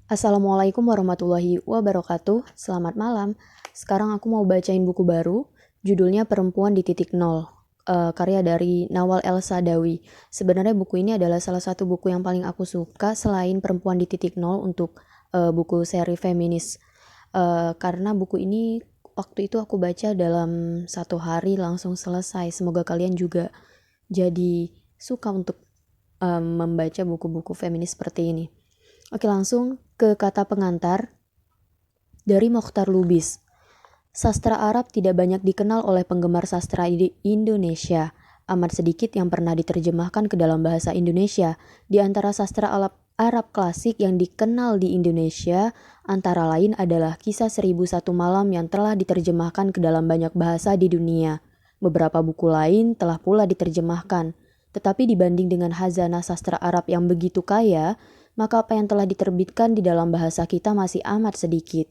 Assalamualaikum warahmatullahi wabarakatuh. Selamat malam. Sekarang aku mau bacain buku baru, judulnya Perempuan di Titik Nol, karya dari Nawal El-Saadawi. Sebenarnya buku ini adalah salah satu buku yang paling aku suka selain Perempuan di Titik Nol untuk buku seri feminis. Karena buku ini waktu itu aku baca dalam satu hari langsung selesai. Semoga kalian juga jadi suka untuk membaca buku-buku feminis seperti ini. Oke, langsung ke kata pengantar dari Mokhtar Lubis. Sastra Arab tidak banyak dikenal oleh penggemar sastra di Indonesia. Amat sedikit yang pernah diterjemahkan ke dalam bahasa Indonesia. Di antara sastra Arab klasik yang dikenal di Indonesia, antara lain adalah Kisah 1001 Malam yang telah diterjemahkan ke dalam banyak bahasa di dunia. Beberapa buku lain telah pula diterjemahkan. Tetapi dibanding dengan khazanah sastra Arab yang begitu kaya, maka apa yang telah diterbitkan di dalam bahasa kita masih amat sedikit.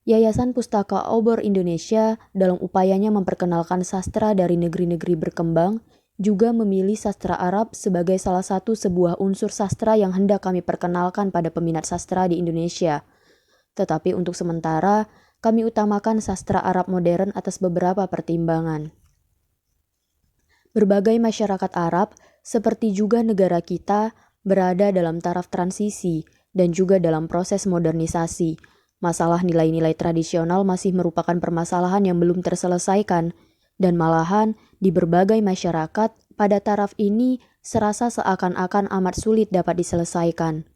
Yayasan Pustaka Obor Indonesia dalam upayanya memperkenalkan sastra dari negeri-negeri berkembang juga memilih sastra Arab sebagai salah satu sebuah unsur sastra yang hendak kami perkenalkan pada peminat sastra di Indonesia. Tetapi untuk sementara, kami utamakan sastra Arab modern atas beberapa pertimbangan. Berbagai masyarakat Arab, seperti juga negara kita, berada dalam taraf transisi dan juga dalam proses modernisasi. Masalah nilai-nilai tradisional masih merupakan permasalahan yang belum terselesaikan, dan malahan di berbagai masyarakat pada taraf ini serasa seakan-akan amat sulit dapat diselesaikan.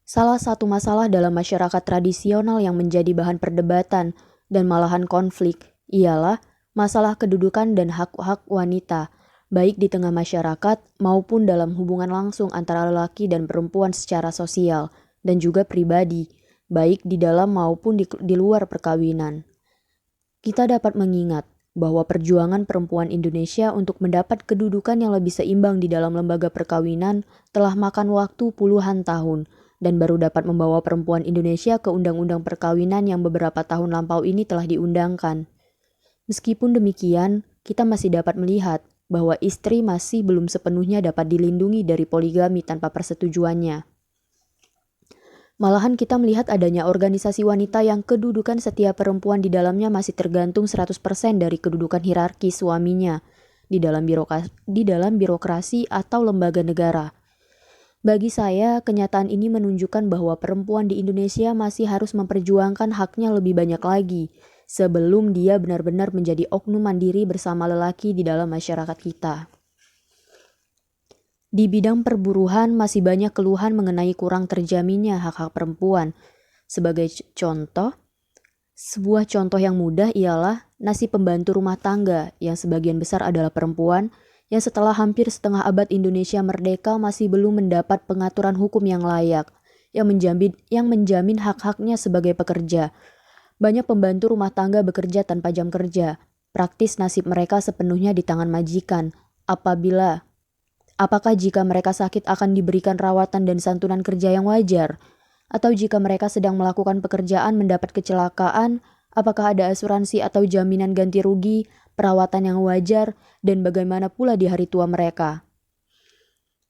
Salah satu masalah dalam masyarakat tradisional yang menjadi bahan perdebatan dan malahan konflik ialah masalah kedudukan dan hak-hak wanita, baik di tengah masyarakat maupun dalam hubungan langsung antara lelaki dan perempuan secara sosial dan juga pribadi, baik di dalam maupun di luar perkawinan. Kita dapat mengingat bahwa perjuangan perempuan Indonesia untuk mendapat kedudukan yang lebih seimbang di dalam lembaga perkawinan telah makan waktu puluhan tahun dan baru dapat membawa perempuan Indonesia ke undang-undang perkawinan yang beberapa tahun lampau ini telah diundangkan. Meskipun demikian, kita masih dapat melihat bahwa istri masih belum sepenuhnya dapat dilindungi dari poligami tanpa persetujuannya. Malahan kita melihat adanya organisasi wanita yang kedudukan setiap perempuan di dalamnya masih tergantung 100% dari kedudukan hierarki suaminya di dalam birokrasi atau lembaga negara. Bagi saya, kenyataan ini menunjukkan bahwa perempuan di Indonesia masih harus memperjuangkan haknya lebih banyak lagi sebelum dia benar-benar menjadi oknum mandiri bersama lelaki di dalam masyarakat kita. Di bidang perburuhan masih banyak keluhan mengenai kurang terjaminnya hak-hak perempuan. Sebagai contoh, sebuah contoh yang mudah ialah nasib pembantu rumah tangga yang sebagian besar adalah perempuan yang setelah hampir setengah abad Indonesia merdeka masih belum mendapat pengaturan hukum yang layak, yang menjamin hak-haknya sebagai pekerja. Banyak pembantu rumah tangga bekerja tanpa jam kerja. Praktis nasib mereka sepenuhnya di tangan majikan. Apakah jika mereka sakit akan diberikan rawatan dan santunan kerja yang wajar? Atau jika mereka sedang melakukan pekerjaan mendapat kecelakaan, apakah ada asuransi atau jaminan ganti rugi, perawatan yang wajar, dan bagaimana pula di hari tua mereka?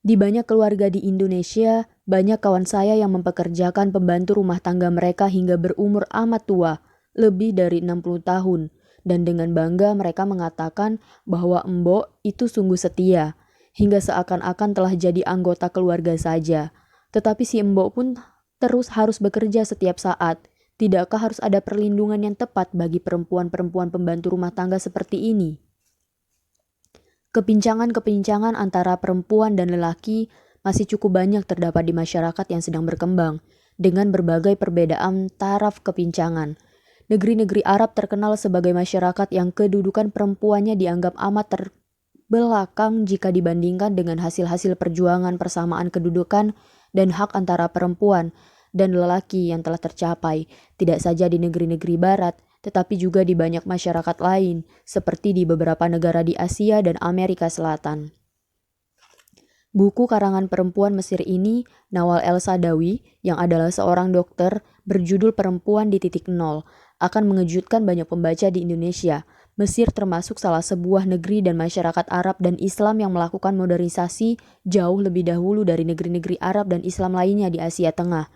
Di banyak keluarga di Indonesia, banyak kawan saya yang mempekerjakan pembantu rumah tangga mereka hingga berumur amat tua, lebih dari 60 tahun. Dan dengan bangga mereka mengatakan bahwa embok itu sungguh setia, hingga seakan-akan telah jadi anggota keluarga saja. Tetapi si embok pun terus harus bekerja setiap saat. Tidakkah harus ada perlindungan yang tepat bagi perempuan-perempuan pembantu rumah tangga seperti ini? Kepincangan-kepincangan antara perempuan dan lelaki masih cukup banyak terdapat di masyarakat yang sedang berkembang, dengan berbagai perbedaan taraf kepincangan. Negeri-negeri Arab terkenal sebagai masyarakat yang kedudukan perempuannya dianggap amat terbelakang jika dibandingkan dengan hasil-hasil perjuangan persamaan kedudukan dan hak antara perempuan dan lelaki yang telah tercapai, tidak saja di negeri-negeri Barat, tetapi juga di banyak masyarakat lain, seperti di beberapa negara di Asia dan Amerika Selatan. Buku karangan perempuan Mesir ini, Nawal El-Saadawi, yang adalah seorang dokter, berjudul Perempuan di Titik Nol, akan mengejutkan banyak pembaca di Indonesia. Mesir termasuk salah sebuah negeri dan masyarakat Arab dan Islam yang melakukan modernisasi jauh lebih dahulu dari negeri-negeri Arab dan Islam lainnya di Asia Tengah.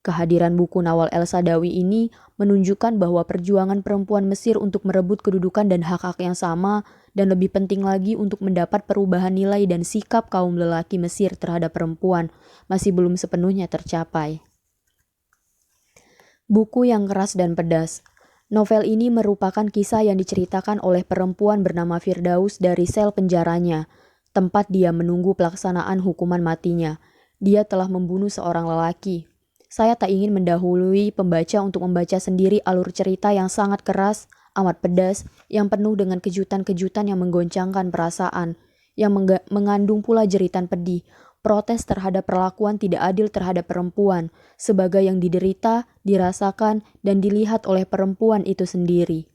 Kehadiran buku Nawal El-Saadawi ini menunjukkan bahwa perjuangan perempuan Mesir untuk merebut kedudukan dan hak-hak yang sama, dan lebih penting lagi untuk mendapat perubahan nilai dan sikap kaum lelaki Mesir terhadap perempuan, masih belum sepenuhnya tercapai. Buku yang keras dan pedas. Novel ini merupakan kisah yang diceritakan oleh perempuan bernama Firdaus dari sel penjaranya, tempat dia menunggu pelaksanaan hukuman matinya. Dia telah membunuh seorang lelaki. Saya tak ingin mendahului pembaca untuk membaca sendiri alur cerita yang sangat keras, amat pedas, yang penuh dengan kejutan-kejutan yang menggoncangkan perasaan, yang mengandung pula jeritan pedih, protes terhadap perlakuan tidak adil terhadap perempuan, sebagai yang diderita, dirasakan, dan dilihat oleh perempuan itu sendiri.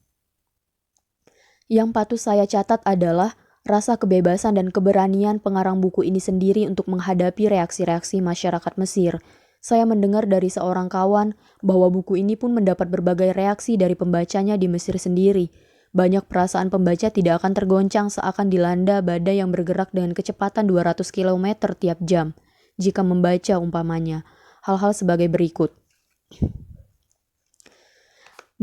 Yang patut saya catat adalah rasa kebebasan dan keberanian pengarang buku ini sendiri untuk menghadapi reaksi-reaksi masyarakat Mesir. Saya mendengar dari seorang kawan bahwa buku ini pun mendapat berbagai reaksi dari pembacanya di Mesir sendiri. Banyak perasaan pembaca tidak akan tergoncang seakan dilanda badai yang bergerak dengan kecepatan 200 km tiap jam, jika membaca umpamanya hal-hal sebagai berikut.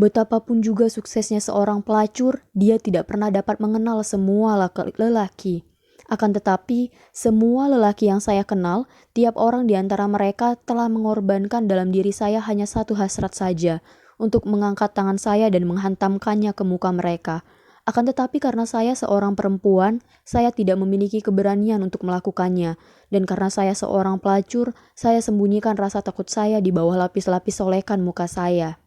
Betapapun juga suksesnya seorang pelacur, dia tidak pernah dapat mengenal semua lelaki. Akan tetapi, semua lelaki yang saya kenal, tiap orang di antara mereka telah mengorbankan dalam diri saya hanya satu hasrat saja, untuk mengangkat tangan saya dan menghantamkannya ke muka mereka. Akan tetapi karena saya seorang perempuan, saya tidak memiliki keberanian untuk melakukannya. Dan karena saya seorang pelacur, saya sembunyikan rasa takut saya di bawah lapis-lapis solekan muka saya.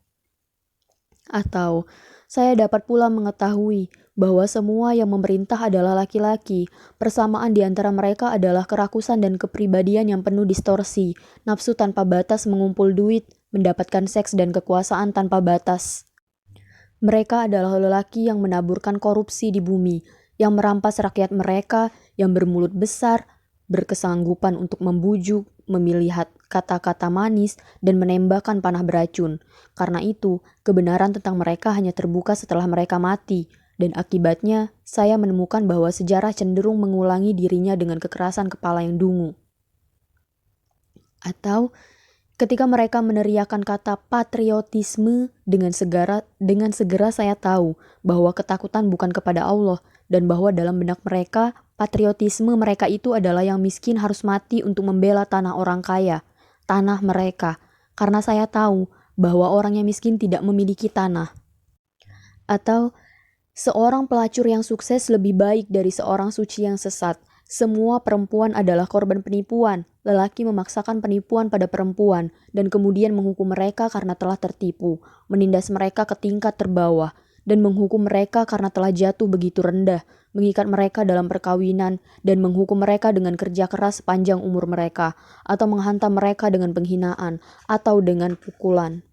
Atau, saya dapat pula mengetahui bahwa semua yang memerintah adalah laki-laki. Persamaan di antara mereka adalah kerakusan dan kepribadian yang penuh distorsi, nafsu tanpa batas mengumpul duit, mendapatkan seks dan kekuasaan tanpa batas. Mereka adalah lelaki yang menaburkan korupsi di bumi, yang merampas rakyat mereka, yang bermulut besar, berkesanggupan untuk membujuk, memilih kata-kata manis, dan menembakkan panah beracun. Karena itu, kebenaran tentang mereka hanya terbuka setelah mereka mati, dan akibatnya saya menemukan bahwa sejarah cenderung mengulangi dirinya dengan kekerasan kepala yang dungu. Atau ketika mereka meneriakkan kata patriotisme, dengan segera saya tahu bahwa ketakutan bukan kepada Allah, dan bahwa dalam benak mereka, patriotisme mereka itu adalah yang miskin harus mati untuk membela tanah orang kaya, tanah mereka, karena saya tahu bahwa orang yang miskin tidak memiliki tanah. Atau seorang pelacur yang sukses lebih baik dari seorang suci yang sesat. Semua perempuan adalah korban penipuan. Lelaki memaksakan penipuan pada perempuan dan kemudian menghukum mereka karena telah tertipu, menindas mereka ke tingkat terbawah, dan menghukum mereka karena telah jatuh begitu rendah, mengikat mereka dalam perkawinan, dan menghukum mereka dengan kerja keras sepanjang umur mereka, atau menghantam mereka dengan penghinaan, atau dengan pukulan.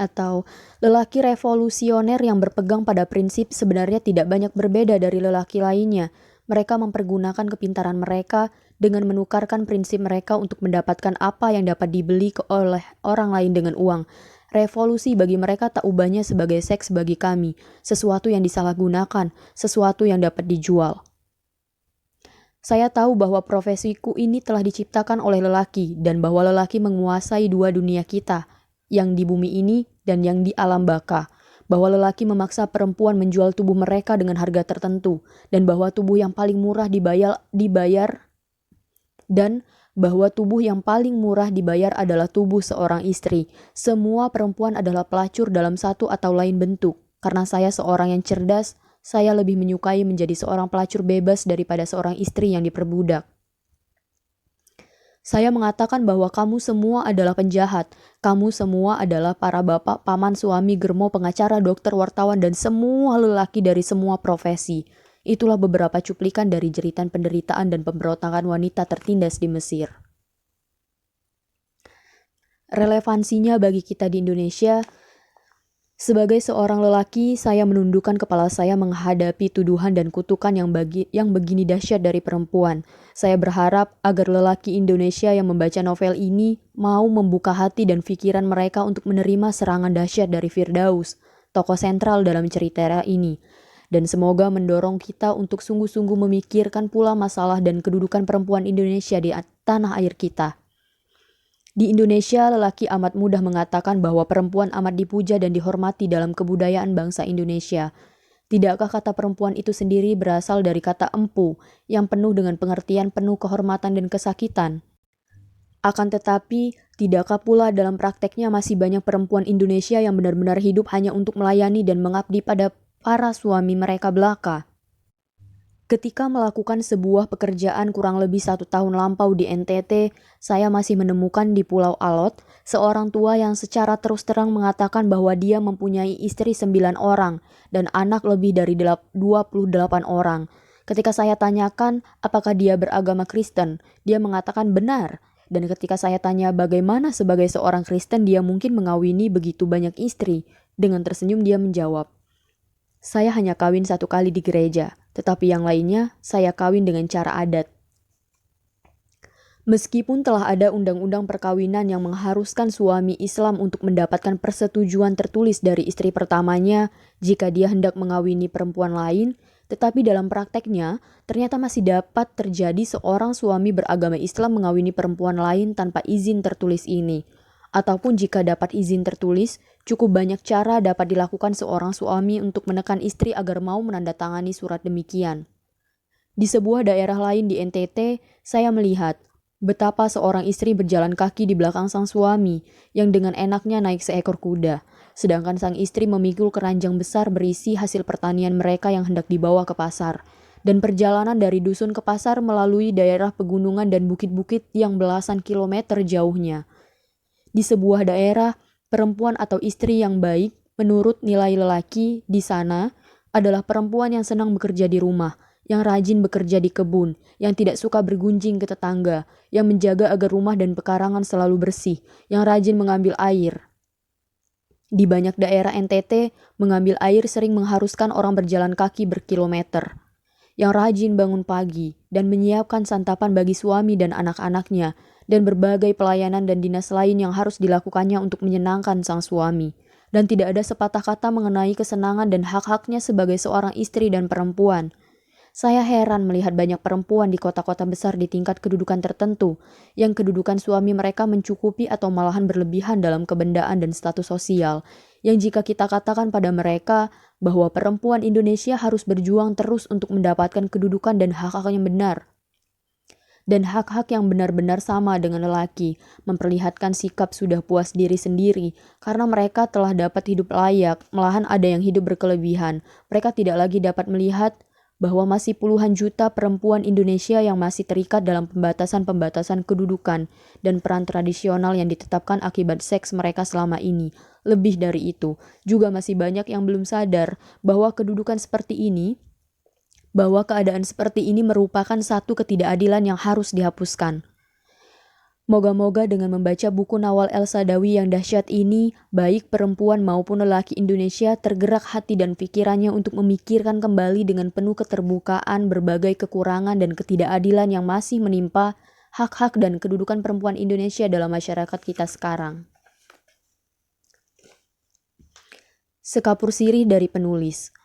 Atau lelaki revolusioner yang berpegang pada prinsip sebenarnya tidak banyak berbeda dari lelaki lainnya. Mereka mempergunakan kepintaran mereka dengan menukarkan prinsip mereka untuk mendapatkan apa yang dapat dibeli oleh orang lain dengan uang. Revolusi bagi mereka tak ubahnya sebagai seks bagi kami, sesuatu yang disalahgunakan, sesuatu yang dapat dijual. Saya tahu bahwa profesiku ini telah diciptakan oleh lelaki dan bahwa lelaki menguasai dua dunia kita, yang di bumi ini dan yang di alam baka, bahwa lelaki memaksa perempuan menjual tubuh mereka dengan harga tertentu, dan bahwa tubuh yang paling murah dibayar adalah tubuh seorang istri. Semua perempuan adalah pelacur dalam satu atau lain bentuk. Karena saya seorang yang cerdas, saya lebih menyukai menjadi seorang pelacur bebas daripada seorang istri yang diperbudak. Saya mengatakan bahwa kamu semua adalah penjahat. Kamu semua adalah para bapak, paman, suami, germo, pengacara, dokter, wartawan, dan semua lelaki dari semua profesi. Itulah beberapa cuplikan dari jeritan penderitaan dan pemberontakan wanita tertindas di Mesir. Relevansinya bagi kita di Indonesia. Sebagai seorang lelaki, saya menundukkan kepala saya menghadapi tuduhan dan kutukan yang begini dahsyat dari perempuan. Saya berharap agar lelaki Indonesia yang membaca novel ini mau membuka hati dan pikiran mereka untuk menerima serangan dahsyat dari Firdaus. tokoh sentral dalam cerita ini. Dan semoga mendorong kita untuk sungguh-sungguh memikirkan pula masalah dan kedudukan perempuan Indonesia di tanah air kita. Di Indonesia, lelaki amat mudah mengatakan bahwa perempuan amat dipuja dan dihormati dalam kebudayaan bangsa Indonesia. Tidakkah kata perempuan itu sendiri berasal dari kata empu yang penuh dengan pengertian penuh kehormatan dan kesakitan? Akan tetapi, tidakkah pula dalam prakteknya masih banyak perempuan Indonesia yang benar-benar hidup hanya untuk melayani dan mengabdi pada para suami mereka belaka? Ketika melakukan sebuah pekerjaan kurang lebih 1 tahun lampau di NTT, saya masih menemukan di Pulau Alot seorang tua yang secara terus terang mengatakan bahwa dia mempunyai istri 9 orang dan anak lebih dari 28 orang. Ketika saya tanyakan apakah dia beragama Kristen, dia mengatakan benar. Dan ketika saya tanya bagaimana sebagai seorang Kristen dia mungkin mengawini begitu banyak istri, dengan tersenyum dia menjawab, "Saya hanya kawin 1 kali di gereja, tetapi yang lainnya saya kawin dengan cara adat." Meskipun telah ada undang-undang perkawinan yang mengharuskan suami Islam untuk mendapatkan persetujuan tertulis dari istri pertamanya jika dia hendak mengawini perempuan lain, tetapi dalam prakteknya ternyata masih dapat terjadi seorang suami beragama Islam mengawini perempuan lain tanpa izin tertulis ini. Ataupun jika dapat izin tertulis, cukup banyak cara dapat dilakukan seorang suami untuk menekan istri agar mau menandatangani surat demikian. Di sebuah daerah lain di NTT, saya melihat betapa seorang istri berjalan kaki di belakang sang suami yang dengan enaknya naik seekor kuda, sedangkan sang istri memikul keranjang besar berisi hasil pertanian mereka yang hendak dibawa ke pasar. Dan perjalanan dari dusun ke pasar melalui daerah pegunungan dan bukit-bukit yang belasan kilometer jauhnya. Di sebuah daerah, perempuan atau istri yang baik menurut nilai lelaki di sana adalah perempuan yang senang bekerja di rumah, yang rajin bekerja di kebun, yang tidak suka bergunjing ke tetangga, yang menjaga agar rumah dan pekarangan selalu bersih, yang rajin mengambil air. Di banyak daerah NTT, mengambil air sering mengharuskan orang berjalan kaki berkilometer. Yang rajin bangun pagi dan menyiapkan santapan bagi suami dan anak-anaknya, dan berbagai pelayanan dan dinas lain yang harus dilakukannya untuk menyenangkan sang suami. Dan tidak ada sepatah kata mengenai kesenangan dan hak-haknya sebagai seorang istri dan perempuan. Saya heran melihat banyak perempuan di kota-kota besar di tingkat kedudukan tertentu, yang kedudukan suami mereka mencukupi atau malahan berlebihan dalam kebendaan dan status sosial, yang jika kita katakan pada mereka bahwa perempuan Indonesia harus berjuang terus untuk mendapatkan kedudukan dan hak-hak yang benar, dan hak-hak yang benar-benar sama dengan lelaki, memperlihatkan sikap sudah puas diri sendiri, karena mereka telah dapat hidup layak, malahan ada yang hidup berkelebihan. Mereka tidak lagi dapat melihat bahwa masih puluhan juta perempuan Indonesia yang masih terikat dalam pembatasan-pembatasan kedudukan dan peran tradisional yang ditetapkan akibat seks mereka selama ini. Lebih dari itu, juga masih banyak yang belum sadar bahwa keadaan seperti ini merupakan satu ketidakadilan yang harus dihapuskan. Moga-moga dengan membaca buku Nawal El Saadawi yang dahsyat ini, baik perempuan maupun lelaki Indonesia tergerak hati dan pikirannya untuk memikirkan kembali dengan penuh keterbukaan berbagai kekurangan dan ketidakadilan yang masih menimpa hak-hak dan kedudukan perempuan Indonesia dalam masyarakat kita sekarang. Sekapur sirih dari penulis.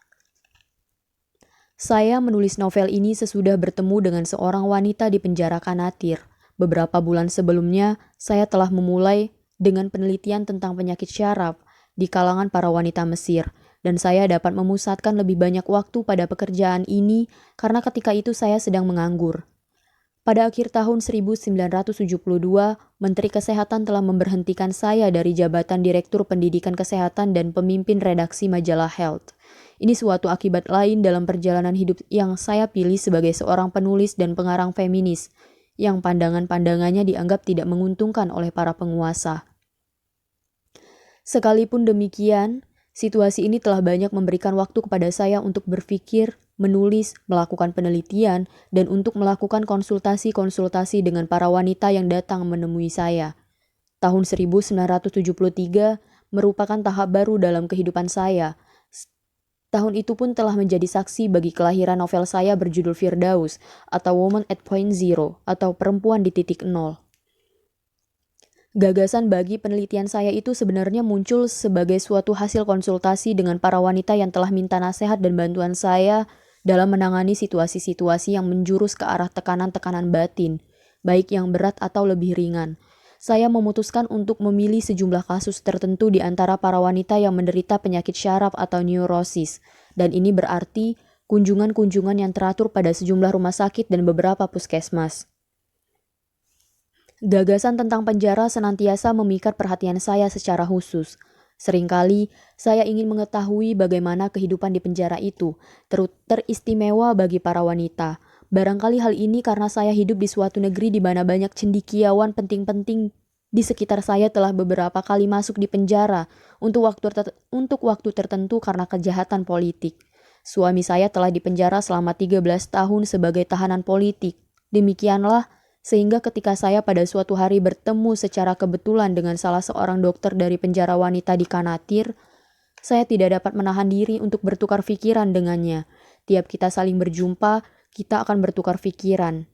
Saya menulis novel ini sesudah bertemu dengan seorang wanita di penjara Kanatir. Beberapa bulan sebelumnya, saya telah memulai dengan penelitian tentang penyakit syaraf di kalangan para wanita Mesir, dan saya dapat memusatkan lebih banyak waktu pada pekerjaan ini karena ketika itu saya sedang menganggur. Pada akhir tahun 1972, Menteri Kesehatan telah memberhentikan saya dari jabatan Direktur Pendidikan Kesehatan dan pemimpin redaksi majalah Health. Ini suatu akibat lain dalam perjalanan hidup yang saya pilih sebagai seorang penulis dan pengarang feminis, yang pandangan-pandangannya dianggap tidak menguntungkan oleh para penguasa. Sekalipun demikian, situasi ini telah banyak memberikan waktu kepada saya untuk berpikir, menulis, melakukan penelitian, dan untuk melakukan konsultasi-konsultasi dengan para wanita yang datang menemui saya. Tahun 1973 merupakan tahap baru dalam kehidupan saya. Tahun itu pun telah menjadi saksi bagi kelahiran novel saya berjudul Firdaus atau Woman at Point Zero atau Perempuan di Titik Nol. Gagasan bagi penelitian saya itu sebenarnya muncul sebagai suatu hasil konsultasi dengan para wanita yang telah minta nasihat dan bantuan saya dalam menangani situasi-situasi yang menjurus ke arah tekanan-tekanan batin, baik yang berat atau lebih ringan. Saya memutuskan untuk memilih sejumlah kasus tertentu di antara para wanita yang menderita penyakit syaraf atau neurosis, dan ini berarti kunjungan-kunjungan yang teratur pada sejumlah rumah sakit dan beberapa puskesmas. Gagasan tentang penjara senantiasa memikat perhatian saya secara khusus. Seringkali saya ingin mengetahui bagaimana kehidupan di penjara itu, teristimewa bagi para wanita. Barangkali hal ini karena saya hidup di suatu negeri di mana banyak cendekiawan penting-penting di sekitar saya telah beberapa kali masuk di penjara untuk waktu tertentu karena kejahatan politik. Suami saya telah dipenjara selama 13 tahun sebagai tahanan politik. Demikianlah sehingga ketika saya pada suatu hari bertemu secara kebetulan dengan salah seorang dokter dari penjara wanita di Kanatir, saya tidak dapat menahan diri untuk bertukar pikiran dengannya. Tiap kita saling berjumpa, kita akan bertukar pikiran.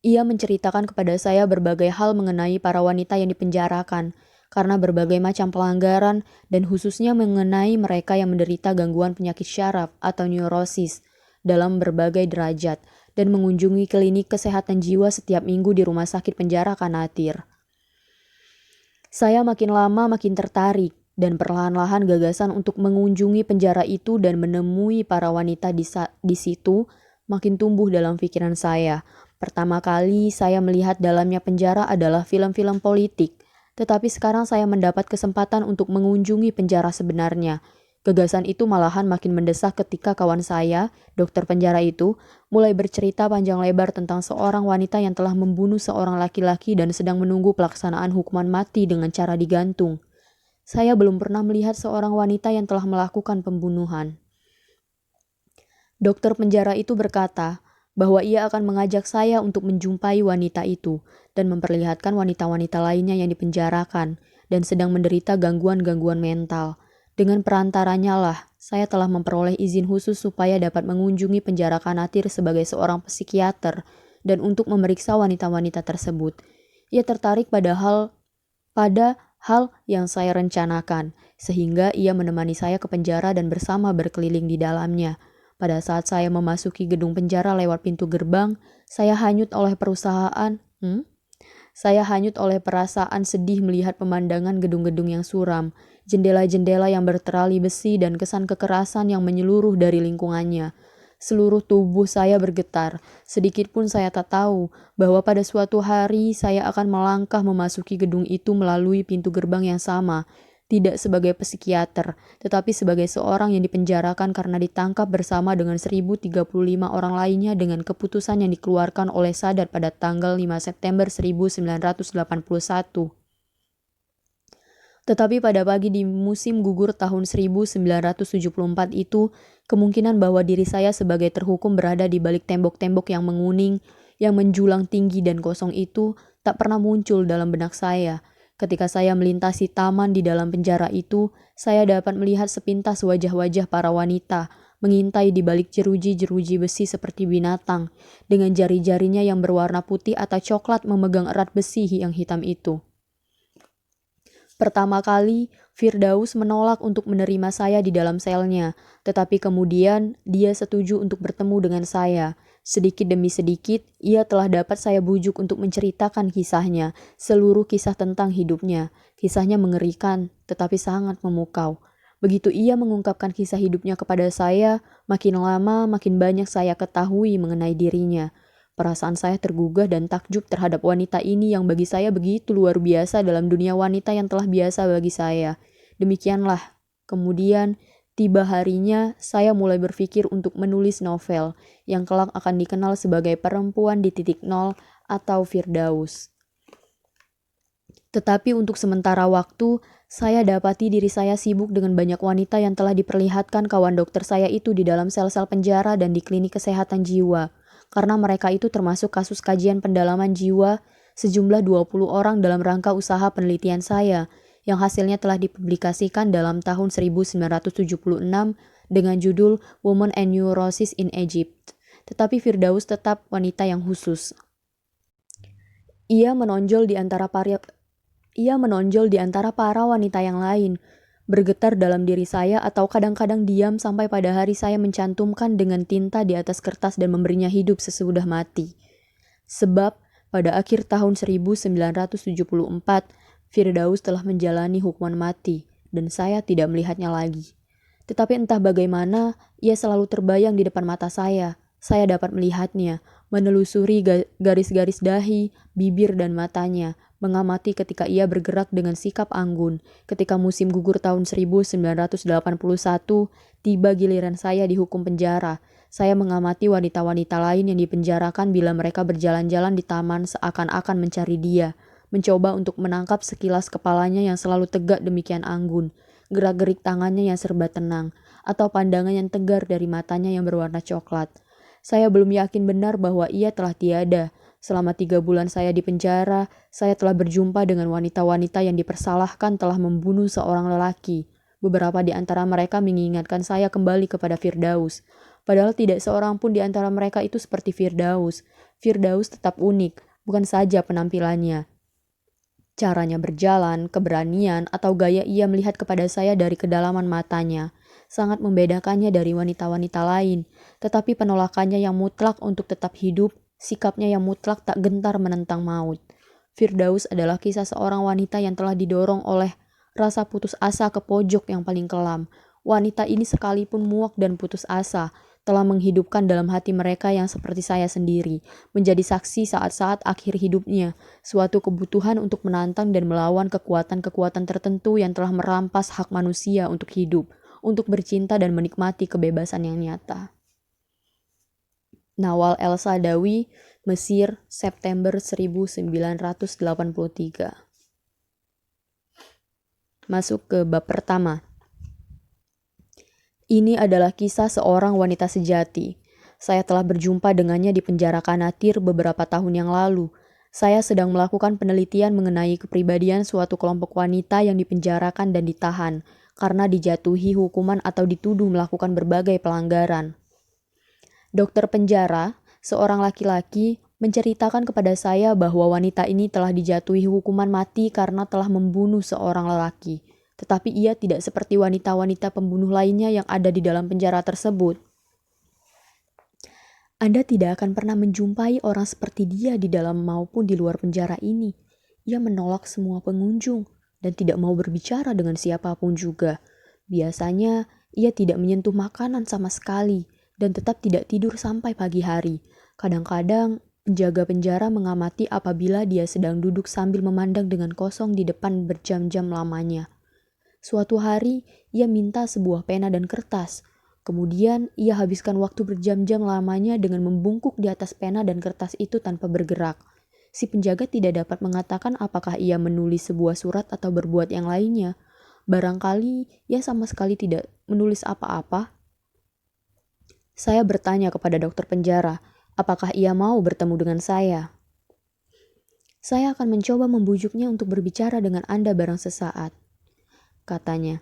Ia menceritakan kepada saya berbagai hal mengenai para wanita yang dipenjarakan, karena berbagai macam pelanggaran dan khususnya mengenai mereka yang menderita gangguan penyakit syaraf atau neurosis dalam berbagai derajat, dan mengunjungi klinik kesehatan jiwa setiap minggu di rumah sakit penjara Kanatir. Saya makin lama makin tertarik dan perlahan-lahan gagasan untuk mengunjungi penjara itu dan menemui para wanita di situ makin tumbuh dalam pikiran saya. Pertama kali saya melihat dalamnya penjara adalah film-film politik, tetapi sekarang saya mendapat kesempatan untuk mengunjungi penjara sebenarnya. Gagasan itu malahan makin mendesak ketika kawan saya, dokter penjara itu, mulai bercerita panjang lebar tentang seorang wanita yang telah membunuh seorang laki-laki dan sedang menunggu pelaksanaan hukuman mati dengan cara digantung. Saya belum pernah melihat seorang wanita yang telah melakukan pembunuhan. Dokter penjara itu berkata bahwa ia akan mengajak saya untuk menjumpai wanita itu dan memperlihatkan wanita-wanita lainnya yang dipenjarakan dan sedang menderita gangguan-gangguan mental. Dengan perantaranya lah, saya telah memperoleh izin khusus supaya dapat mengunjungi penjara Kanatir sebagai seorang psikiater dan untuk memeriksa wanita-wanita tersebut. Ia tertarik pada hal yang saya rencanakan, sehingga ia menemani saya ke penjara dan bersama berkeliling di dalamnya. Pada saat saya memasuki gedung penjara lewat pintu gerbang, saya hanyut oleh perasaan sedih melihat pemandangan gedung-gedung yang suram, jendela-jendela yang berterali besi dan kesan kekerasan yang menyeluruh dari lingkungannya. Seluruh tubuh saya bergetar. Sedikit pun saya tak tahu bahwa pada suatu hari saya akan melangkah memasuki gedung itu melalui pintu gerbang yang sama. Tidak sebagai psikiater, tetapi sebagai seorang yang dipenjarakan karena ditangkap bersama dengan 1035 orang lainnya dengan keputusan yang dikeluarkan oleh Sadat pada tanggal 5 September 1981. Tetapi pada pagi di musim gugur tahun 1974 itu, kemungkinan bahwa diri saya sebagai terhukum berada di balik tembok-tembok yang menguning, yang menjulang tinggi dan kosong itu, tak pernah muncul dalam benak saya. Ketika saya melintasi taman di dalam penjara itu, saya dapat melihat sepintas wajah-wajah para wanita, mengintai di balik jeruji-jeruji besi seperti binatang, dengan jari-jarinya yang berwarna putih atau coklat memegang erat besi yang hitam itu. Pertama kali, Firdaus menolak untuk menerima saya di dalam selnya, tetapi kemudian dia setuju untuk bertemu dengan saya. Sedikit demi sedikit, ia telah dapat saya bujuk untuk menceritakan kisahnya, seluruh kisah tentang hidupnya. Kisahnya mengerikan, tetapi sangat memukau. Begitu ia mengungkapkan kisah hidupnya kepada saya, makin lama makin banyak saya ketahui mengenai dirinya. Perasaan saya tergugah dan takjub terhadap wanita ini yang bagi saya begitu luar biasa dalam dunia wanita yang telah biasa bagi saya. Demikianlah, kemudian tiba harinya saya mulai berpikir untuk menulis novel yang kelak akan dikenal sebagai Perempuan di Titik Nol atau Firdaus. Tetapi untuk sementara waktu, saya dapati diri saya sibuk dengan banyak wanita yang telah diperlihatkan kawan dokter saya itu di dalam sel-sel penjara dan di klinik kesehatan jiwa. Karena mereka itu termasuk kasus kajian pendalaman jiwa sejumlah 20 orang dalam rangka usaha penelitian saya, yang hasilnya telah dipublikasikan dalam tahun 1976 dengan judul Women and Neurosis in Egypt. Tetapi Firdaus tetap wanita yang khusus. Ia menonjol di antara para wanita yang lain, bergetar dalam diri saya atau kadang-kadang diam sampai pada hari saya mencantumkan dengan tinta di atas kertas dan memberinya hidup sesudah mati. Sebab pada akhir tahun 1974, Firdaus telah menjalani hukuman mati dan saya tidak melihatnya lagi. Tetapi entah bagaimana, ia selalu terbayang di depan mata saya. Saya dapat melihatnya, menelusuri garis-garis dahi, bibir dan matanya, mengamati ketika ia bergerak dengan sikap anggun. Ketika musim gugur tahun 1981, tiba giliran saya dihukum penjara. Saya mengamati wanita-wanita lain yang dipenjarakan bila mereka berjalan-jalan di taman seakan-akan mencari dia, mencoba untuk menangkap sekilas kepalanya yang selalu tegak demikian anggun, gerak-gerik tangannya yang serba tenang, atau pandangan yang tegar dari matanya yang berwarna coklat. Saya belum yakin benar bahwa ia telah tiada. Selama 3 bulan saya di penjara, saya telah berjumpa dengan wanita-wanita yang dipersalahkan telah membunuh seorang lelaki. Beberapa di antara mereka mengingatkan saya kembali kepada Firdaus. Padahal tidak seorang pun di antara mereka itu seperti Firdaus. Firdaus tetap unik, bukan saja penampilannya. Caranya berjalan, keberanian, atau gaya ia melihat kepada saya dari kedalaman matanya sangat membedakannya dari wanita-wanita lain. Tetapi penolakannya yang mutlak untuk tetap hidup, sikapnya yang mutlak tak gentar menentang maut. Firdaus adalah kisah seorang wanita yang telah didorong oleh rasa putus asa ke pojok yang paling kelam. Wanita ini sekalipun muak dan putus asa, telah menghidupkan dalam hati mereka yang seperti saya sendiri, menjadi saksi saat-saat akhir hidupnya, suatu kebutuhan untuk menantang dan melawan kekuatan-kekuatan tertentu yang telah merampas hak manusia untuk hidup, untuk bercinta dan menikmati kebebasan yang nyata. Nawal El-Saadawi, Mesir, September 1983. Masuk ke bab pertama. Ini adalah kisah seorang wanita sejati. Saya telah berjumpa dengannya di penjara Kanatir beberapa tahun yang lalu. Saya sedang melakukan penelitian mengenai kepribadian suatu kelompok wanita yang dipenjarakan dan ditahan karena dijatuhi hukuman atau dituduh melakukan berbagai pelanggaran. Dokter penjara, seorang laki-laki, menceritakan kepada saya bahwa wanita ini telah dijatuhi hukuman mati karena telah membunuh seorang lelaki. Tetapi ia tidak seperti wanita-wanita pembunuh lainnya yang ada di dalam penjara tersebut. Anda tidak akan pernah menjumpai orang seperti dia di dalam maupun di luar penjara ini. Ia menolak semua pengunjung dan tidak mau berbicara dengan siapapun juga. Biasanya, ia tidak menyentuh makanan sama sekali dan tetap tidak tidur sampai pagi hari. Kadang-kadang, penjaga penjara mengamati apabila dia sedang duduk sambil memandang dengan kosong di depan berjam-jam lamanya. Suatu hari, ia minta sebuah pena dan kertas. Kemudian, ia habiskan waktu berjam-jam lamanya dengan membungkuk di atas pena dan kertas itu tanpa bergerak. Si penjaga tidak dapat mengatakan apakah ia menulis sebuah surat atau berbuat yang lainnya. Barangkali ia sama sekali tidak menulis apa-apa. Saya bertanya kepada dokter penjara, apakah ia mau bertemu dengan saya. Saya akan mencoba membujuknya untuk berbicara dengan Anda barang sesaat, katanya.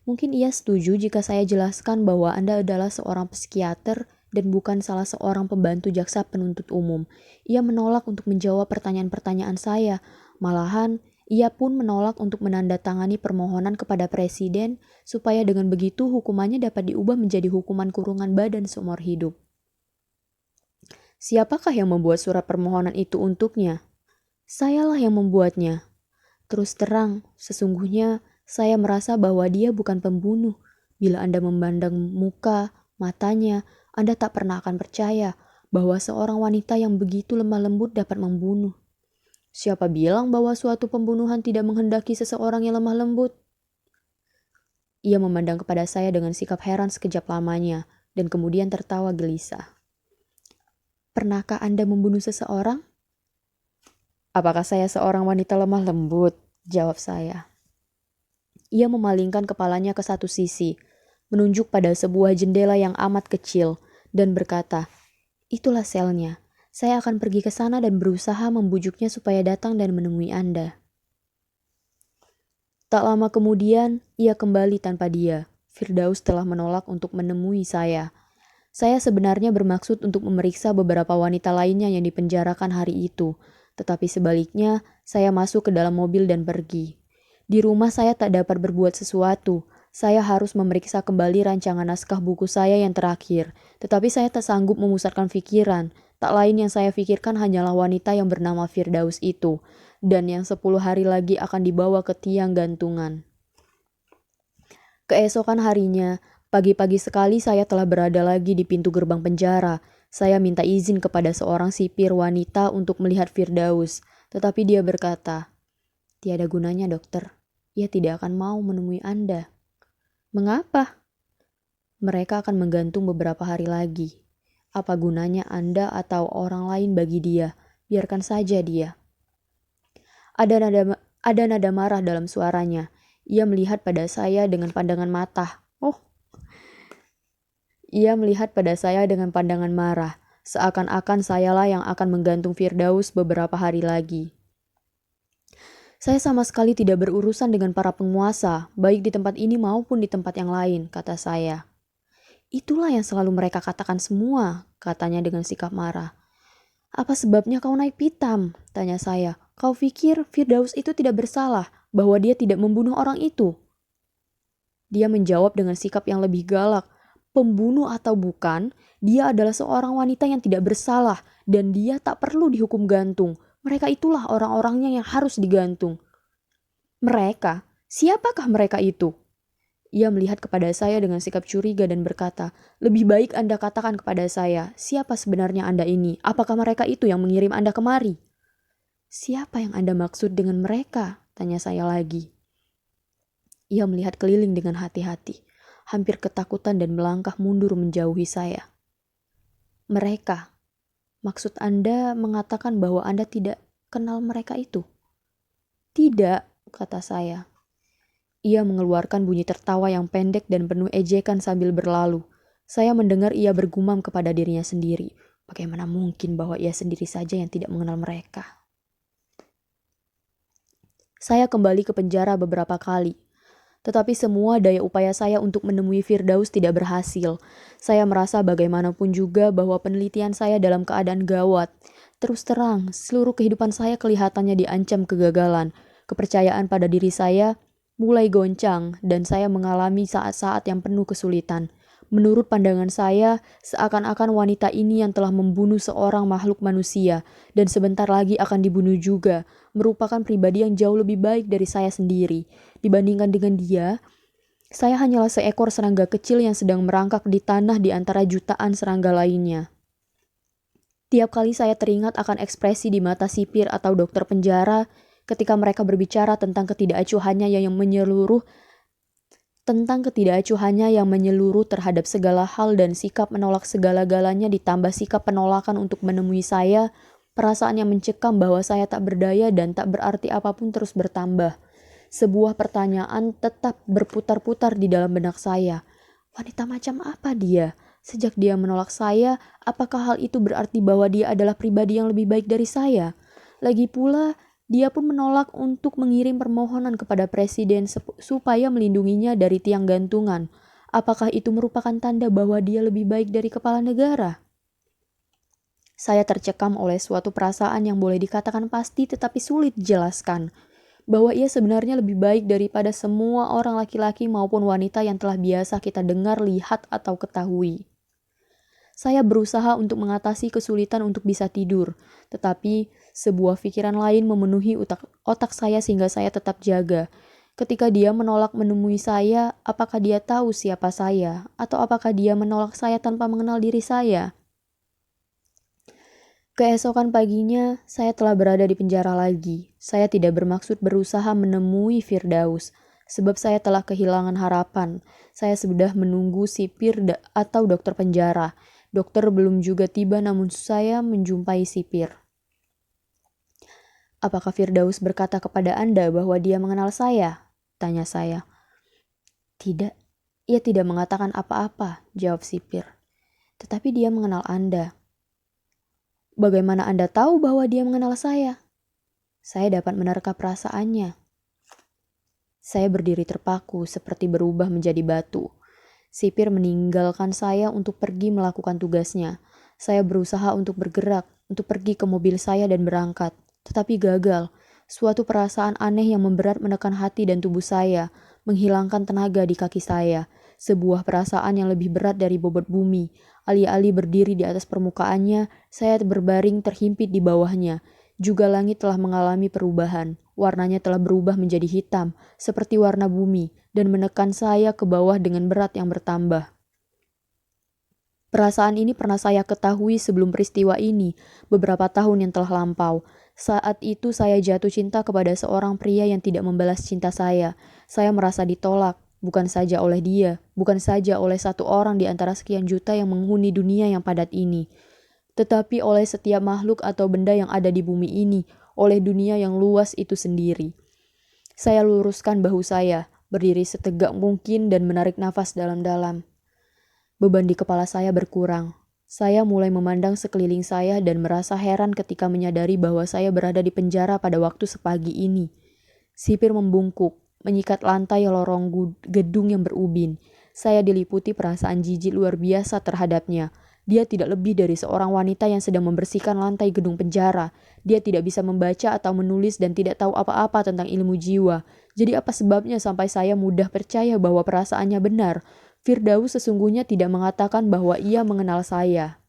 Mungkin ia setuju jika saya jelaskan bahwa Anda adalah seorang psikiater dan bukan salah seorang pembantu jaksa penuntut umum. Ia menolak untuk menjawab pertanyaan-pertanyaan saya. Malahan, ia pun menolak untuk menandatangani permohonan kepada presiden supaya dengan begitu hukumannya dapat diubah menjadi hukuman kurungan badan seumur hidup. Siapakah yang membuat surat permohonan itu untuknya? Sayalah yang membuatnya. Terus terang, sesungguhnya saya merasa bahwa dia bukan pembunuh. Bila Anda memandang muka, matanya, Anda tak pernah akan percaya bahwa seorang wanita yang begitu lemah lembut dapat membunuh. Siapa bilang bahwa suatu pembunuhan tidak menghendaki seseorang yang lemah lembut? Ia memandang kepada saya dengan sikap heran sekejap lamanya, dan kemudian tertawa gelisah. Pernahkah Anda membunuh seseorang? Apakah saya seorang wanita lemah lembut? Jawab saya. Ia memalingkan kepalanya ke satu sisi, menunjuk pada sebuah jendela yang amat kecil, dan berkata, "Itulah selnya. Saya akan pergi ke sana dan berusaha membujuknya supaya datang dan menemui Anda." Tak lama kemudian, ia kembali tanpa dia. Firdaus telah menolak untuk menemui saya. Saya sebenarnya bermaksud untuk memeriksa beberapa wanita lainnya yang dipenjarakan hari itu, Tetapi sebaliknya, saya masuk ke dalam mobil dan pergi. Di rumah saya tak dapat berbuat sesuatu. Saya harus memeriksa kembali rancangan naskah buku saya yang terakhir. Tetapi saya tak sanggup memusatkan pikiran. Tak lain yang saya pikirkan hanyalah wanita yang bernama Firdaus itu. Dan yang 10 hari lagi akan dibawa ke tiang gantungan. Keesokan harinya, pagi-pagi sekali saya telah berada lagi di pintu gerbang penjara. Saya minta izin kepada seorang sipir wanita untuk melihat Firdaus. Tetapi dia berkata, "Tiada gunanya, dokter. Ia tidak akan mau menemui Anda." "Mengapa?" "Mereka akan menggantung beberapa hari lagi. Apa gunanya Anda atau orang lain bagi dia? Biarkan saja dia." Ada nada marah dalam suaranya. Ia melihat pada saya dengan pandangan mata. Ia melihat pada saya dengan pandangan marah, seakan-akan sayalah yang akan menggantung Firdaus beberapa hari lagi. "Saya sama sekali tidak berurusan dengan para penguasa, baik di tempat ini maupun di tempat yang lain," kata saya. "Itulah yang selalu mereka katakan semua," katanya dengan sikap marah. "Apa sebabnya kau naik pitam?" tanya saya. "Kau pikir Firdaus itu tidak bersalah, bahwa dia tidak membunuh orang itu?" Dia menjawab dengan sikap yang lebih galak. Pembunuh atau bukan, dia adalah seorang wanita yang tidak bersalah dan dia tak perlu dihukum gantung. Mereka itulah orang-orangnya yang harus digantung. "Mereka? Siapakah mereka itu?" Ia melihat kepada saya dengan sikap curiga dan berkata, "Lebih baik Anda katakan kepada saya, siapa sebenarnya Anda ini? Apakah mereka itu yang mengirim Anda kemari?" "Siapa yang Anda maksud dengan mereka?" tanya saya lagi. Ia melihat keliling dengan hati-hati, hampir ketakutan dan melangkah mundur menjauhi saya. "Mereka? Maksud Anda mengatakan bahwa Anda tidak kenal mereka itu?" "Tidak," kata saya. Ia mengeluarkan bunyi tertawa yang pendek dan penuh ejekan sambil berlalu. Saya mendengar ia bergumam kepada dirinya sendiri. Bagaimana mungkin bahwa ia sendiri saja yang tidak mengenal mereka? Saya kembali ke penjara beberapa kali. Tetapi semua daya upaya saya untuk menemui Firdaus tidak berhasil. Saya merasa bagaimanapun juga bahwa penelitian saya dalam keadaan gawat. Terus terang, seluruh kehidupan saya kelihatannya diancam kegagalan. Kepercayaan pada diri saya mulai goncang dan saya mengalami saat-saat yang penuh kesulitan. Menurut pandangan saya, seakan-akan wanita ini yang telah membunuh seorang makhluk manusia dan sebentar lagi akan dibunuh juga, merupakan pribadi yang jauh lebih baik dari saya sendiri. Dibandingkan dengan dia, saya hanyalah seekor serangga kecil yang sedang merangkak di tanah di antara jutaan serangga lainnya. Tiap kali saya teringat akan ekspresi di mata sipir atau dokter penjara ketika mereka berbicara tentang ketidakacuhannya yang menyeluruh terhadap segala hal dan sikap menolak segala-galanya ditambah sikap penolakan untuk menemui saya, perasaan yang mencekam bahwa saya tak berdaya dan tak berarti apapun terus bertambah. Sebuah pertanyaan tetap berputar-putar di dalam benak saya. Wanita macam apa dia? Sejak dia menolak saya, apakah hal itu berarti bahwa dia adalah pribadi yang lebih baik dari saya? Lagi pula, dia pun menolak untuk mengirim permohonan kepada presiden supaya melindunginya dari tiang gantungan. Apakah itu merupakan tanda bahwa dia lebih baik dari kepala negara? Saya tercekam oleh suatu perasaan yang boleh dikatakan pasti tetapi sulit dijelaskan. Bahwa ia sebenarnya lebih baik daripada semua orang laki-laki maupun wanita yang telah biasa kita dengar, lihat, atau ketahui. Saya berusaha untuk mengatasi kesulitan untuk bisa tidur, tetapi sebuah pikiran lain memenuhi otak saya sehingga saya tetap jaga. Ketika dia menolak menemui saya, apakah dia tahu siapa saya? Atau apakah dia menolak saya tanpa mengenal diri saya? Keesokan paginya, saya telah berada di penjara lagi. Saya tidak bermaksud berusaha menemui Firdaus, sebab saya telah kehilangan harapan. Saya sudah menunggu sipir atau dokter penjara. Dokter belum juga tiba namun saya menjumpai sipir. "Apakah Firdaus berkata kepada Anda bahwa dia mengenal saya?" tanya saya. "Tidak, ia tidak mengatakan apa-apa," jawab sipir. "Tetapi dia mengenal Anda." "Bagaimana Anda tahu bahwa dia mengenal saya?" Saya dapat menerka perasaannya. Saya berdiri terpaku seperti berubah menjadi batu. Sipir meninggalkan saya untuk pergi melakukan tugasnya. Saya berusaha untuk bergerak, untuk pergi ke mobil saya dan berangkat. tetapi gagal. Suatu perasaan aneh yang memberat menekan hati dan tubuh saya, menghilangkan tenaga di kaki saya. Sebuah perasaan yang lebih berat dari bobot bumi. Alih-alih berdiri di atas permukaannya, saya berbaring terhimpit di bawahnya. Juga langit telah mengalami perubahan. Warnanya telah berubah menjadi hitam, seperti warna bumi, dan menekan saya ke bawah dengan berat yang bertambah. Perasaan ini pernah saya ketahui sebelum peristiwa ini, beberapa tahun yang telah lampau. Saat itu saya jatuh cinta kepada seorang pria yang tidak membalas cinta saya. Saya merasa ditolak, bukan saja oleh dia, bukan saja oleh satu orang di antara sekian juta yang menghuni dunia yang padat ini, tetapi oleh setiap makhluk atau benda yang ada di bumi ini, oleh dunia yang luas itu sendiri. Saya luruskan bahu saya, berdiri setegak mungkin dan menarik nafas dalam-dalam. Beban di kepala saya berkurang. Saya mulai memandang sekeliling saya dan merasa heran ketika menyadari bahwa saya berada di penjara pada waktu sepagi ini. Sipir membungkuk, menyikat lantai lorong gedung yang berubin. Saya diliputi perasaan jijik luar biasa terhadapnya. Dia tidak lebih dari seorang wanita yang sedang membersihkan lantai gedung penjara. Dia tidak bisa membaca atau menulis dan tidak tahu apa-apa tentang ilmu jiwa. Jadi apa sebabnya sampai saya mudah percaya bahwa perasaannya benar? Firdaus sesungguhnya tidak mengatakan bahwa ia mengenal saya.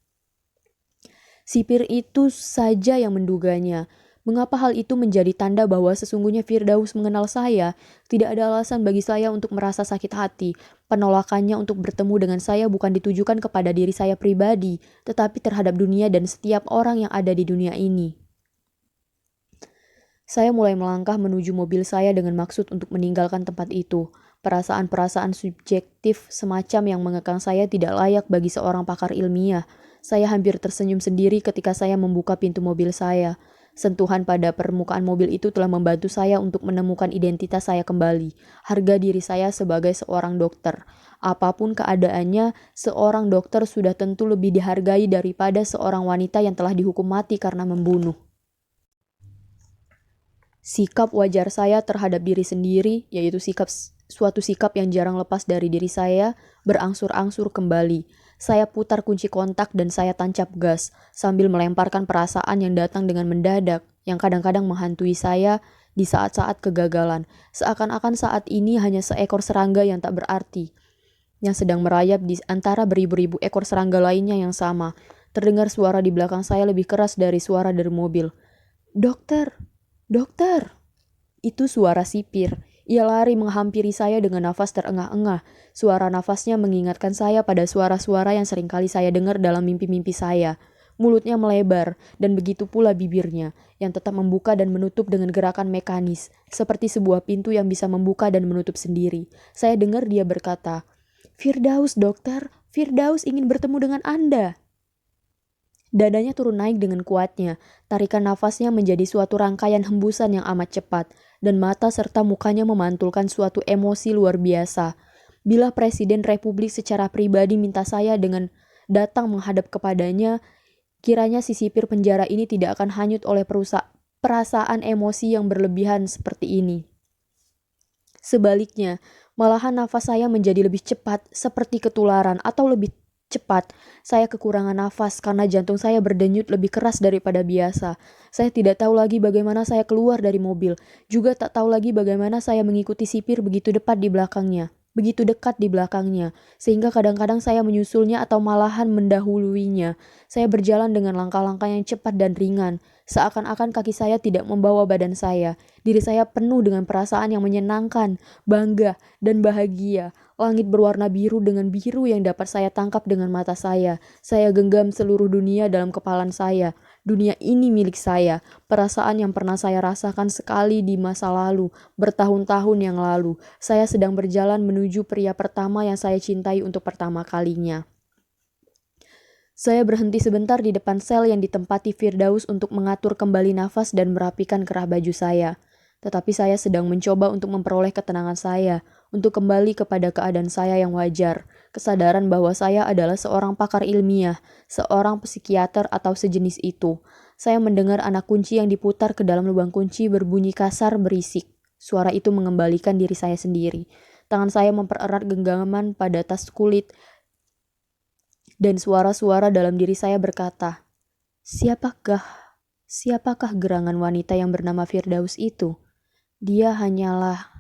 Sipir itu saja yang menduganya. Mengapa hal itu menjadi tanda bahwa sesungguhnya Firdaus mengenal saya? Tidak ada alasan bagi saya untuk merasa sakit hati. Penolakannya untuk bertemu dengan saya bukan ditujukan kepada diri saya pribadi, tetapi terhadap dunia dan setiap orang yang ada di dunia ini. Saya mulai melangkah menuju mobil saya dengan maksud untuk meninggalkan tempat itu. Perasaan-perasaan subjektif semacam yang mengekang saya tidak layak bagi seorang pakar ilmiah. Saya hampir tersenyum sendiri ketika saya membuka pintu mobil saya. Sentuhan pada permukaan mobil itu telah membantu saya untuk menemukan identitas saya kembali. Harga diri saya sebagai seorang dokter. Apapun keadaannya, seorang dokter sudah tentu lebih dihargai daripada seorang wanita yang telah dihukum mati karena membunuh. Sikap wajar saya terhadap diri sendiri, yaitu suatu sikap yang jarang lepas dari diri saya, berangsur-angsur kembali. Saya putar kunci kontak dan saya tancap gas, sambil melemparkan perasaan yang datang dengan mendadak, yang kadang-kadang menghantui saya di saat-saat kegagalan. Seakan-akan saat ini hanya seekor serangga yang tak berarti, yang sedang merayap di antara beribu-ribu ekor serangga lainnya yang sama. Terdengar suara di belakang saya lebih keras dari suara dari mobil. "Dokter! Dokter!" Itu suara sipir. Ia lari menghampiri saya dengan nafas terengah-engah. Suara nafasnya mengingatkan saya pada suara-suara yang seringkali saya dengar dalam mimpi-mimpi saya. Mulutnya melebar, dan begitu pula bibirnya, yang tetap membuka dan menutup dengan gerakan mekanis, seperti sebuah pintu yang bisa membuka dan menutup sendiri. Saya dengar dia berkata, "Firdaus, dokter, Firdaus ingin bertemu dengan Anda." Dadanya turun naik dengan kuatnya, tarikan nafasnya menjadi suatu rangkaian hembusan yang amat cepat, dan mata serta mukanya memantulkan suatu emosi luar biasa. Bila Presiden Republik secara pribadi minta saya dengan datang menghadap kepadanya, kiranya si sipir penjara ini tidak akan hanyut oleh perasaan emosi yang berlebihan seperti ini. Sebaliknya, malahan nafas saya menjadi lebih cepat, seperti ketularan, atau lebih cepat. Saya kekurangan nafas karena jantung saya berdenyut lebih keras daripada biasa. Saya tidak tahu lagi bagaimana saya keluar dari mobil. Juga tak tahu lagi bagaimana saya mengikuti sipir begitu dekat di belakangnya. Sehingga kadang-kadang saya menyusulnya atau malahan mendahuluinya. Saya berjalan dengan langkah-langkah yang cepat dan ringan. Seakan-akan kaki saya tidak membawa badan saya. Diri saya penuh dengan perasaan yang menyenangkan, bangga, dan bahagia. Langit berwarna biru dengan biru yang dapat saya tangkap dengan mata saya. Saya genggam seluruh dunia dalam kepalan saya. Dunia ini milik saya. Perasaan yang pernah saya rasakan sekali di masa lalu, bertahun-tahun yang lalu. Saya sedang berjalan menuju pria pertama yang saya cintai untuk pertama kalinya. Saya berhenti sebentar di depan sel yang ditempati Firdaus untuk mengatur kembali nafas dan merapikan kerah baju saya. Tetapi saya sedang mencoba untuk memperoleh ketenangan saya, untuk kembali kepada keadaan saya yang wajar, kesadaran bahwa saya adalah seorang pakar ilmiah, seorang psikiater atau sejenis itu. Saya mendengar anak kunci yang diputar ke dalam lubang kunci berbunyi kasar berisik. Suara itu mengembalikan diri saya sendiri. Tangan saya mempererat genggaman pada tas kulit, dan suara-suara dalam diri saya berkata, "Siapakah Siapakah gerangan wanita yang bernama Firdaus itu? Dia hanyalah...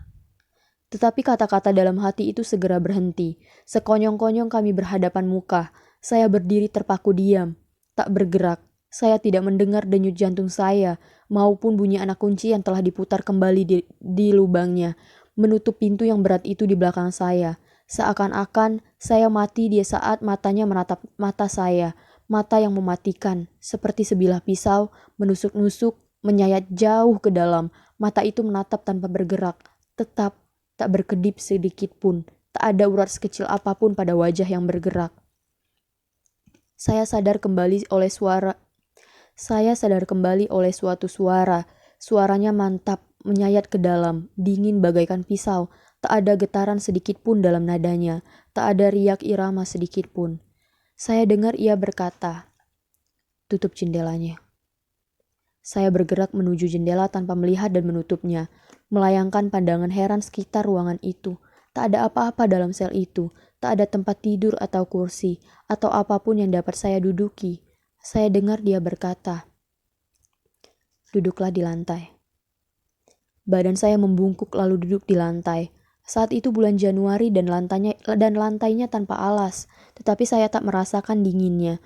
Tetapi kata-kata dalam hati itu segera berhenti. Sekonyong-konyong kami berhadapan muka. Saya berdiri terpaku diam, tak bergerak. Saya tidak mendengar denyut jantung saya, maupun bunyi anak kunci yang telah diputar kembali di lubangnya, menutup pintu yang berat itu di belakang saya. Seakan-akan saya mati di saat matanya menatap mata saya, mata yang mematikan, seperti sebilah pisau, menusuk-nusuk, menyayat jauh ke dalam. Mata itu menatap tanpa bergerak, tetap tak berkedip sedikit pun, tak ada urat sekecil apapun pada wajah yang bergerak. Saya sadar kembali oleh suatu suara. Suaranya mantap, menyayat ke dalam, dingin bagaikan pisau. Tak ada getaran sedikit pun dalam nadanya, tak ada riak irama sedikit pun. Saya dengar ia berkata, "Tutup jendelanya." Saya bergerak menuju jendela tanpa melihat dan menutupnya, melayangkan pandangan heran sekitar ruangan itu. Tak ada apa-apa dalam sel itu, tak ada tempat tidur atau kursi, atau apapun yang dapat saya duduki. Saya dengar dia berkata, "Duduklah di lantai." Badan saya membungkuk lalu duduk di lantai. Saat itu bulan Januari dan lantainya tanpa alas, tetapi saya tak merasakan dinginnya.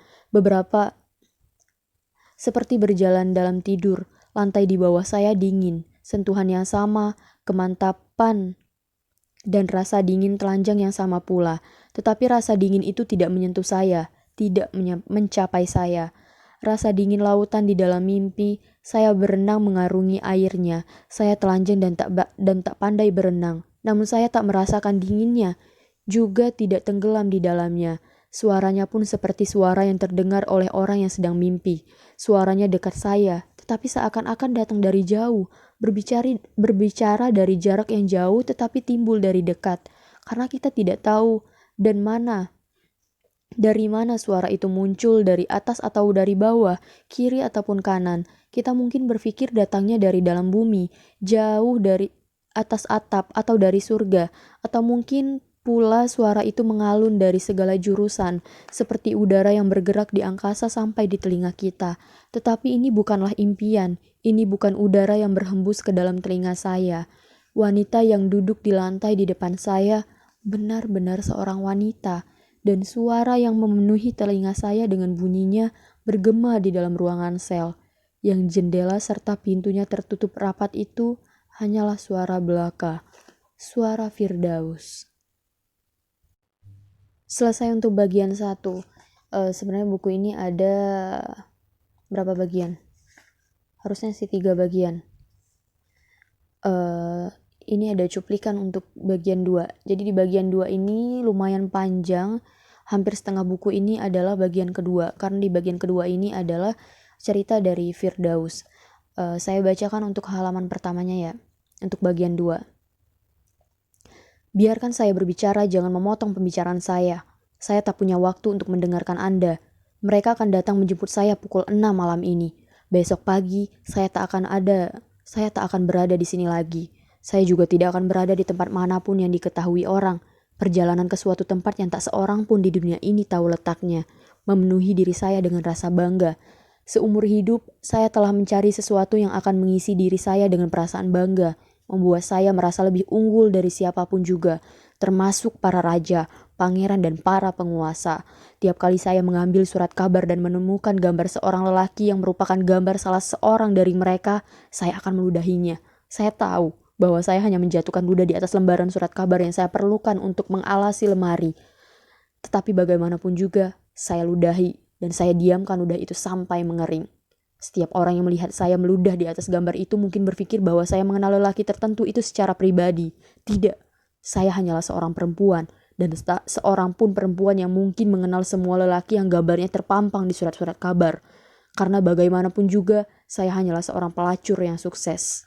Seperti berjalan dalam tidur, lantai di bawah saya dingin, sentuhan yang sama, kemantapan, dan rasa dingin telanjang yang sama pula. Tetapi rasa dingin itu tidak menyentuh saya, tidak mencapai saya. Rasa dingin lautan di dalam mimpi, saya berenang mengarungi airnya. Saya telanjang dan tak pandai berenang, namun saya tak merasakan dinginnya, juga tidak tenggelam di dalamnya. Suaranya pun seperti suara yang terdengar oleh orang yang sedang mimpi. Suaranya dekat saya, tetapi seakan-akan datang dari jauh, berbicara dari jarak yang jauh tetapi timbul dari dekat. Karena kita tidak tahu dari mana suara itu muncul, dari atas atau dari bawah, kiri ataupun kanan. Kita mungkin berpikir datangnya dari dalam bumi, jauh dari atas atap atau dari surga, atau mungkin pula suara itu mengalun dari segala jurusan, seperti udara yang bergerak di angkasa sampai di telinga kita. Tetapi ini bukanlah impian, ini bukan udara yang berhembus ke dalam telinga saya. Wanita yang duduk di lantai di depan saya benar-benar seorang wanita, dan suara yang memenuhi telinga saya dengan bunyinya bergema di dalam ruangan sel. Yang jendela serta pintunya tertutup rapat itu hanyalah suara belaka, suara Firdaus. Selesai untuk bagian 1. Sebenarnya buku ini ada berapa bagian? Harusnya sih 3 bagian. Ini ada cuplikan untuk bagian 2. Jadi di bagian 2 ini lumayan panjang. Hampir setengah buku ini adalah bagian kedua. Karena di bagian kedua ini adalah cerita dari Firdaus. Saya bacakan untuk halaman pertamanya ya. Untuk bagian 2. Biarkan saya berbicara, jangan memotong pembicaraan saya. Saya tak punya waktu untuk mendengarkan Anda. Mereka akan datang menjemput saya pukul 6 malam ini. Besok pagi, saya tak akan berada di sini lagi. Saya juga tidak akan berada di tempat manapun yang diketahui orang. Perjalanan ke suatu tempat yang tak seorang pun di dunia ini tahu letaknya, memenuhi diri saya dengan rasa bangga. Seumur hidup, saya telah mencari sesuatu yang akan mengisi diri saya dengan perasaan bangga, membuat saya merasa lebih unggul dari siapapun juga, termasuk para raja, pangeran, dan para penguasa. Tiap kali saya mengambil surat kabar dan menemukan gambar seorang lelaki yang merupakan gambar salah seorang dari mereka, saya akan meludahinya. Saya tahu bahwa saya hanya menjatuhkan ludah di atas lembaran surat kabar yang saya perlukan untuk mengalasi lemari. Tetapi bagaimanapun juga, saya ludahi dan saya diamkan ludah itu sampai mengering. Setiap orang yang melihat saya meludah di atas gambar itu mungkin berpikir bahwa saya mengenal lelaki tertentu itu secara pribadi. Tidak, saya hanyalah seorang perempuan, dan tak seorang pun perempuan yang mungkin mengenal semua lelaki yang gambarnya terpampang di surat-surat kabar. Karena bagaimanapun juga, saya hanyalah seorang pelacur yang sukses.